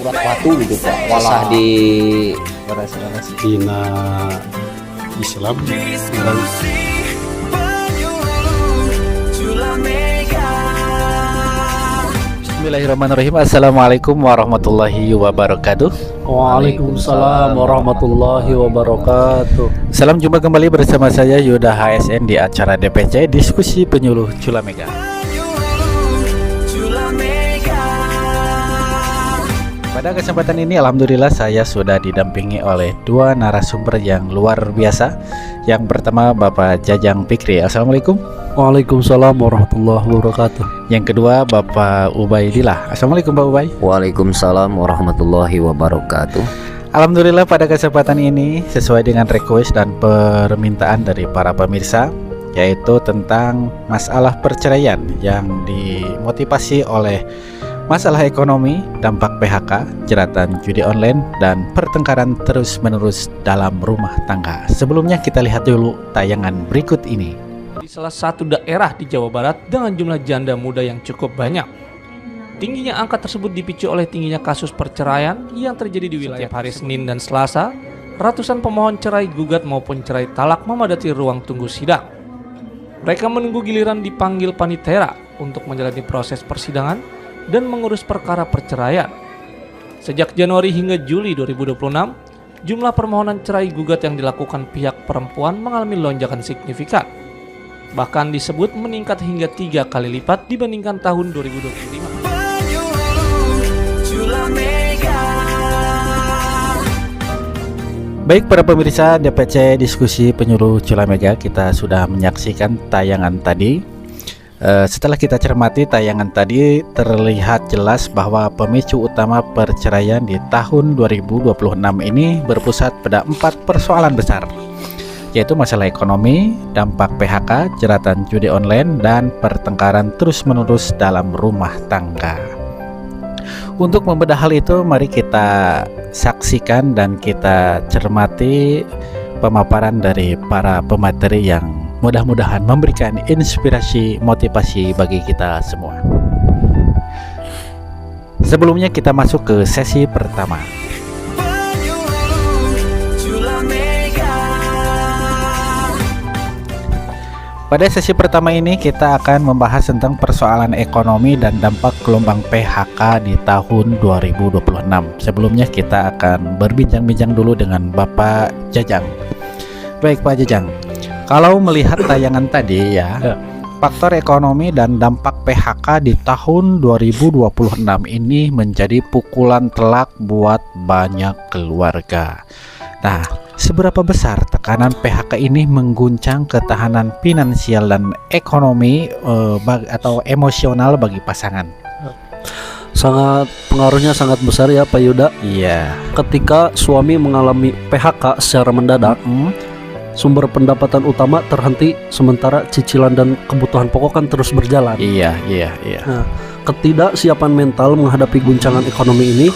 urat batu gitu Pak. Walah di dina Islam dan Bismillahirrahmanirrahim. Assalamualaikum warahmatullahi wabarakatuh. Waalaikumsalam warahmatullahi wabarakatuh. Salam jumpa kembali bersama saya Yuda HSN di acara DPC Diskusi Penyuluh Culamega. Pada kesempatan ini alhamdulillah saya sudah didampingi oleh dua narasumber yang luar biasa. Yang pertama Bapak Jajang Fikri. Assalamualaikum. Waalaikumsalam warahmatullahi wabarakatuh. Yang kedua Bapak Ubaidillah. Assalamualaikum Pak Ubay. Waalaikumsalam warahmatullahi wabarakatuh. Alhamdulillah pada kesempatan ini sesuai dengan request dan permintaan dari para pemirsa, yaitu tentang masalah perceraian yang dimotivasi oleh masalah ekonomi, dampak PHK, jeratan judi online, dan pertengkaran terus-menerus dalam rumah tangga. Sebelumnya kita lihat dulu tayangan berikut ini. Di salah satu daerah di Jawa Barat dengan jumlah janda muda yang cukup banyak. Tingginya angka tersebut dipicu oleh tingginya kasus perceraian yang terjadi di wilayah. Setiap hari Senin dan Selasa, ratusan pemohon cerai gugat maupun cerai talak memadati ruang tunggu sidang. Mereka menunggu giliran dipanggil panitera untuk menjalani proses persidangan dan mengurus perkara perceraian. Sejak Januari hingga Juli 2026, jumlah permohonan cerai gugat yang dilakukan pihak perempuan mengalami lonjakan signifikan. Bahkan disebut meningkat hingga 3 kali lipat dibandingkan tahun 2025. Baik para pemirsa DPC Diskusi Penyuluh Culamega, kita sudah menyaksikan tayangan tadi. Setelah kita cermati tayangan tadi, terlihat jelas bahwa pemicu utama perceraian di tahun 2026 ini berpusat pada 4 persoalan besar, yaitu masalah ekonomi, dampak PHK, jeratan judi online, dan pertengkaran terus-menerus dalam rumah tangga. Untuk membedah hal itu, mari kita saksikan dan kita cermati pemaparan dari para pemateri yang mudah-mudahan memberikan inspirasi, motivasi bagi kita semua. Sebelumnya kita masuk ke sesi pertama. Pada sesi pertama ini kita akan membahas tentang persoalan ekonomi dan dampak gelombang PHK di tahun 2026. Sebelumnya kita akan berbincang-bincang dulu dengan Bapak Jajang. Baik Pak Jajang, kalau melihat tayangan tadi ya, faktor ekonomi dan dampak PHK di tahun 2026 ini menjadi pukulan telak buat banyak keluarga. Nah, seberapa besar tekanan PHK ini mengguncang ketahanan finansial dan ekonomi atau emosional bagi pasangan? Pengaruhnya sangat besar ya Pak Yuda. Iya. Ketika suami mengalami PHK secara mendadak, sumber pendapatan utama terhenti, sementara cicilan dan kebutuhan pokok kan terus berjalan. Iya. Nah, ketidaksiapan mental menghadapi guncangan ekonomi ini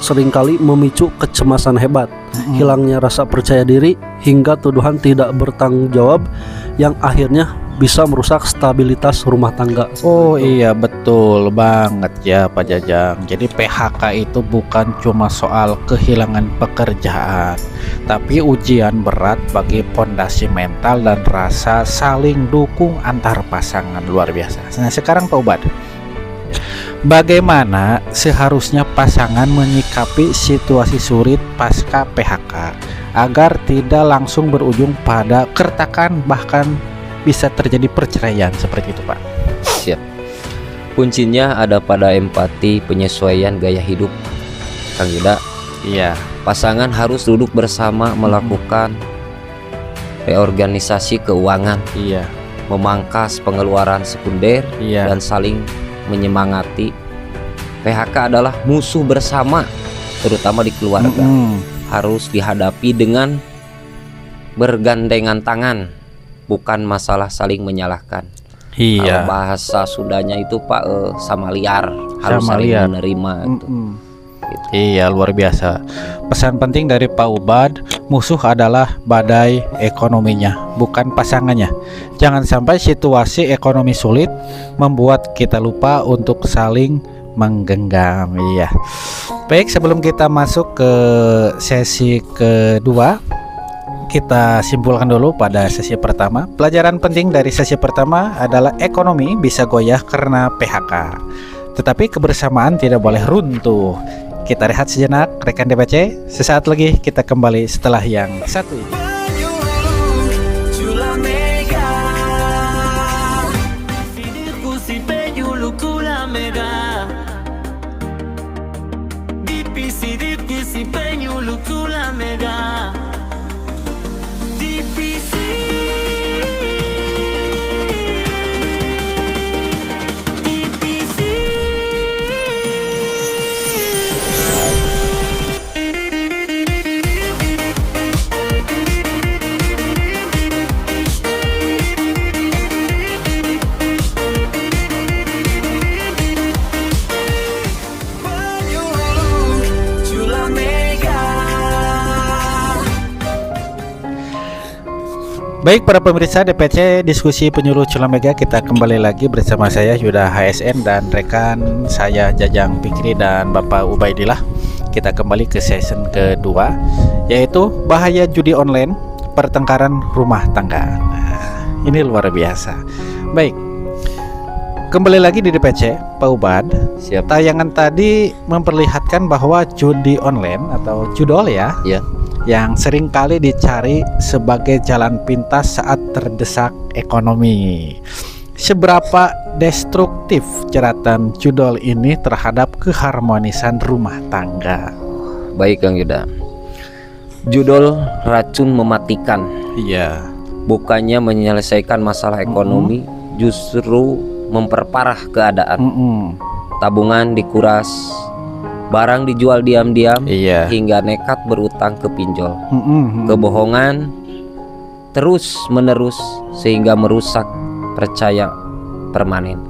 seringkali memicu kecemasan hebat, hilangnya rasa percaya diri, hingga tuduhan tidak bertanggung jawab yang akhirnya bisa merusak stabilitas rumah tangga. Oh iya, betul banget ya Pak Jajang. Jadi PHK itu bukan cuma soal kehilangan pekerjaan, tapi ujian berat bagi pondasi mental dan rasa saling dukung antar pasangan. Luar biasa. Nah sekarang Pak Ubad, bagaimana seharusnya pasangan menyikapi situasi sulit pasca PHK agar tidak langsung berujung pada keretakan, bahkan bisa terjadi perceraian seperti itu Pak? Siap. Kuncinya ada pada empati, penyesuaian gaya hidup, Kang Yuda. Iya. Pasangan harus duduk bersama melakukan reorganisasi keuangan, Iya. memangkas pengeluaran sekunder, Iya. dan saling menyemangati. PHK adalah musuh bersama, terutama di keluarga. Harus dihadapi dengan bergandengan tangan, bukan masalah saling menyalahkan. Iya. Kalau bahasa Sundanya itu Pak, sama liar, harus Sama saling liar. menerima itu. Gitu. Iya, luar biasa. Pesan penting dari Pak Ubad, musuh adalah badai ekonominya, bukan pasangannya. Jangan sampai situasi ekonomi sulit membuat kita lupa untuk saling menggenggam. Iya. Baik, sebelum kita masuk ke sesi kedua, kita simpulkan dulu pada sesi pertama. Pelajaran penting dari sesi pertama adalah ekonomi bisa goyah karena PHK, tetapi kebersamaan tidak boleh runtuh. Kita rehat sejenak, rekan DPC. Sesaat lagi kita kembali setelah yang satu ini. Baik para pemirsa DPC Diskusi Penyuluh Cula Mega, kita kembali lagi bersama saya Yuda HSN dan rekan saya Jajang Fikri dan Bapak Ubaidillah. Kita kembali ke season kedua, yaitu bahaya judi online, pertengkaran rumah tangga. Nah, ini luar biasa. Baik, kembali lagi di DPC Pak Ubad. Siap. Tayangan tadi memperlihatkan bahwa judi online atau judol ya, yang sering kali dicari sebagai jalan pintas saat terdesak ekonomi. Seberapa destruktif jeratan judol ini terhadap keharmonisan rumah tangga? Baik Kang Yuda. Judol racun mematikan. Iya. Bukannya menyelesaikan masalah ekonomi, justru memperparah keadaan. Tabungan dikuras, barang dijual diam-diam, Iya. hingga nekat berutang ke pinjol. Kebohongan terus menerus sehingga merusak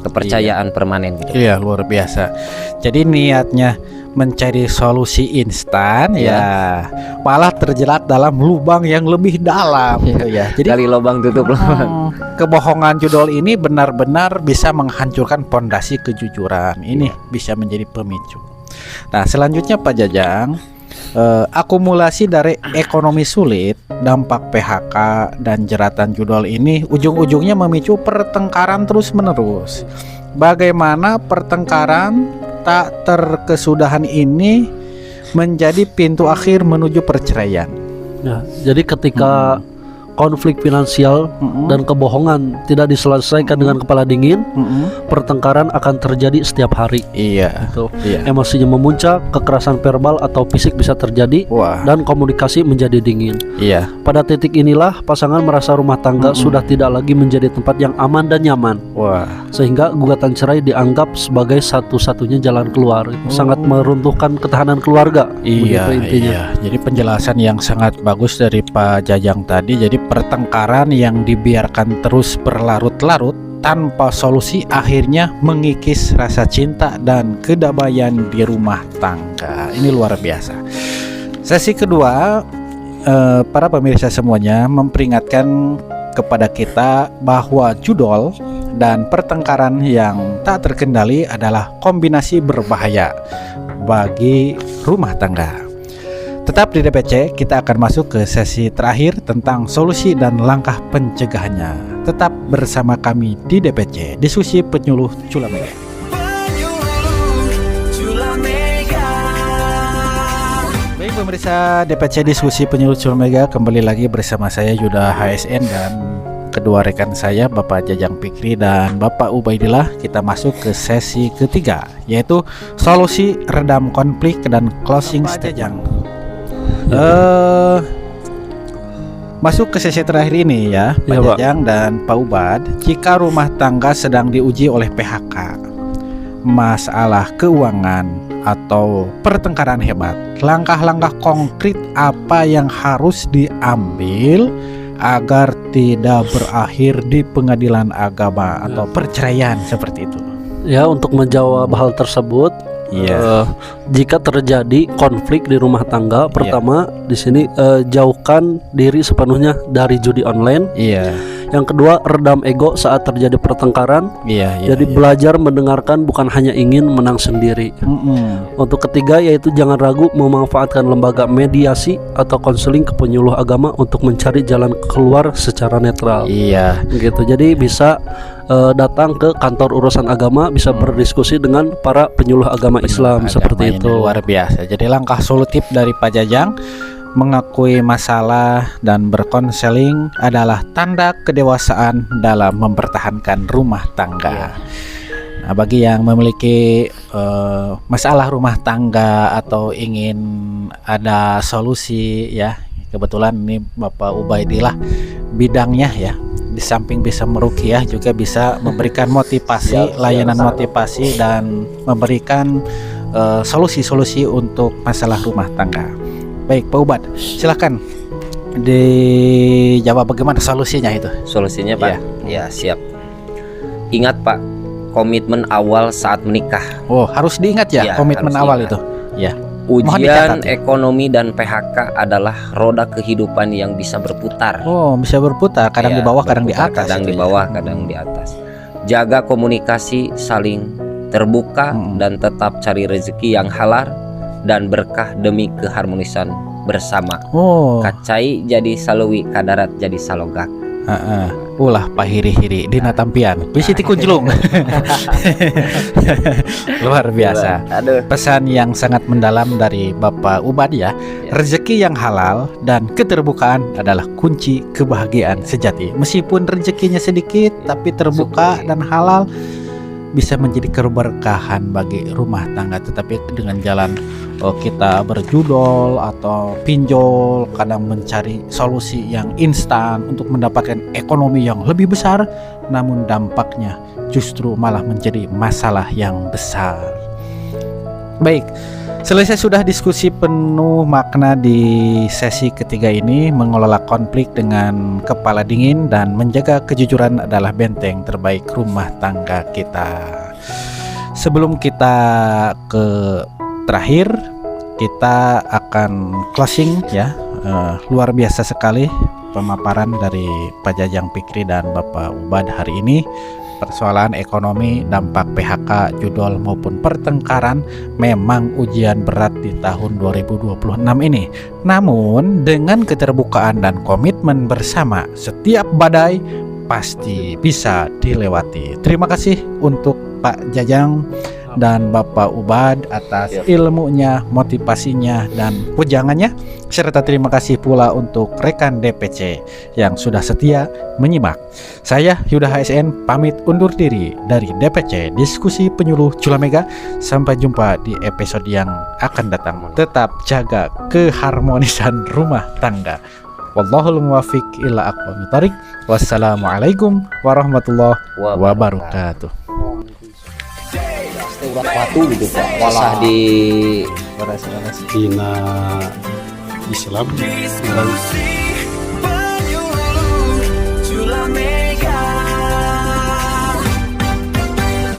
kepercayaan permanen gitu. Iya, luar biasa. Jadi niatnya mencari solusi instan ya malah terjerat dalam lubang yang lebih dalam gitu ya. Jadi Kali lubang tutup lubang. kebohongan judol ini benar-benar bisa menghancurkan pondasi kejujuran. Ini bisa menjadi pemicu. Nah, selanjutnya Pak Jajang, akumulasi dari ekonomi sulit, dampak PHK dan jeratan judol ini ujung-ujungnya memicu pertengkaran terus-menerus. Bagaimana pertengkaran tak terkesudahan ini menjadi pintu akhir menuju perceraian? Ya, jadi ketika konflik finansial dan kebohongan tidak diselesaikan dengan kepala dingin, pertengkaran akan terjadi setiap hari. Iya. Gitu. Iya. Emosinya memuncak, kekerasan verbal atau fisik bisa terjadi, Wah. dan komunikasi menjadi dingin. Iya. Pada titik inilah pasangan merasa rumah tangga sudah tidak lagi menjadi tempat yang aman dan nyaman, Wah. sehingga gugatan cerai dianggap sebagai satu-satunya jalan keluar. Sangat meruntuhkan ketahanan keluarga. Iya, begitu intinya. iya. Jadi penjelasan yang sangat bagus dari Pak Jajang tadi. Jadi pertengkaran yang dibiarkan terus berlarut-larut tanpa solusi akhirnya mengikis rasa cinta dan kedamaian di rumah tangga. Ini luar biasa. Sesi kedua, para pemirsa semuanya, memperingatkan kepada kita bahwa judol dan pertengkaran yang tak terkendali adalah kombinasi berbahaya bagi rumah tangga. Tetap di DPC, kita akan masuk ke sesi terakhir tentang solusi dan langkah pencegahannya. Tetap bersama kami di DPC, Diskusi Penyuluh Cula Mega. Baik pemirsa DPC Diskusi Penyuluh Cula Mega, kembali lagi bersama saya Yuda HSN dan kedua rekan saya Bapak Jajang Fikri dan Bapak Ubaidillah. Kita masuk ke sesi ketiga, yaitu solusi redam konflik dan closing statement. Masuk ke sesi terakhir ini ya, Pak Jajang dan Pak Ubad. Jika rumah tangga sedang diuji oleh PHK, masalah keuangan atau pertengkaran hebat, langkah-langkah konkret apa yang harus diambil agar tidak berakhir di pengadilan agama atau perceraian seperti itu? Ya, untuk menjawab hal tersebut, jika terjadi konflik di rumah tangga, pertama di sini jauhkan diri sepenuhnya dari judi online. Iya. Yang kedua, redam ego saat terjadi pertengkaran. Iya. Jadi belajar mendengarkan, bukan hanya ingin menang sendiri. Untuk ketiga, yaitu jangan ragu memanfaatkan lembaga mediasi atau konseling ke penyuluh agama untuk mencari jalan keluar secara netral. Iya. Gitu. Jadi bisa datang ke kantor urusan agama, bisa berdiskusi dengan para penyuluh agama Islam seperti Agama ini itu. luar biasa. Jadi langkah solutif dari Pak Jajang mengakui masalah dan berkonseling adalah tanda kedewasaan dalam mempertahankan rumah tangga. Nah, bagi yang memiliki masalah rumah tangga atau ingin ada solusi ya, kebetulan ini Bapak Ubaidillah bidangnya ya. Di samping bisa meruqyah juga bisa memberikan motivasi, layanan motivasi dan memberikan solusi-solusi untuk masalah rumah tangga. Baik Pak Ubad, silakan dijawab bagaimana solusinya itu. Solusinya Pak? Ya siap. Ingat Pak, komitmen awal saat menikah. Oh, harus diingat ya, Ya, komitmen harus awal diingat. itu. Ya. Mohon Ujian dicatat. ekonomi dan PHK adalah roda kehidupan yang bisa berputar. Oh, bisa berputar, kadang Ya, di bawah, kadang di berputar, atas. kadang itu di ya. bawah, kadang di atas. Jaga komunikasi saling terbuka dan tetap cari rezeki yang halal dan berkah demi keharmonisan bersama. Oh, Kacai jadi saluwi, kadarat jadi salogak. ulah pahiri-hiri dina tampian. Bisi ti kunjlung. Luar biasa. Aduh. Pesan yang sangat mendalam dari Bapak Ubad ya. Rezeki yang halal dan keterbukaan adalah kunci kebahagiaan sejati. Meskipun rezekinya sedikit tapi terbuka dan halal, bisa menjadi keberkahan bagi rumah tangga. Tetapi dengan jalan kita berjudol atau pinjol, kadang mencari solusi yang instan untuk mendapatkan ekonomi yang lebih besar, namun dampaknya justru malah menjadi masalah yang besar. Baik, selesai sudah diskusi penuh makna di sesi ketiga ini. Mengelola konflik dengan kepala dingin dan menjaga kejujuran adalah benteng terbaik rumah tangga kita. Sebelum kita ke terakhir, kita akan closing ya. Luar biasa sekali pemaparan dari Pak Jajang Fikri dan Bapak Ubad hari ini. Persoalan ekonomi, dampak PHK, judol maupun pertengkaran memang ujian berat di tahun 2026 ini. Namun dengan keterbukaan dan komitmen bersama, setiap badai pasti bisa dilewati. Terima kasih untuk Pak Jajang dan Bapak Ubad atas ilmunya, motivasinya, dan wejangannya. Serta terima kasih pula untuk rekan DPC yang sudah setia menyimak. Saya Yuda HSN pamit undur diri dari DPC Diskusi Penyuluh Culamega. Sampai jumpa di episode yang akan datang. Tetap jaga keharmonisan rumah tangga. Wallahul muwaffiq ila aqwamit thoriq. Wassalamualaikum warahmatullahi wabarakatuh. Urat batu gitu Pak. Kisah di Dina Islam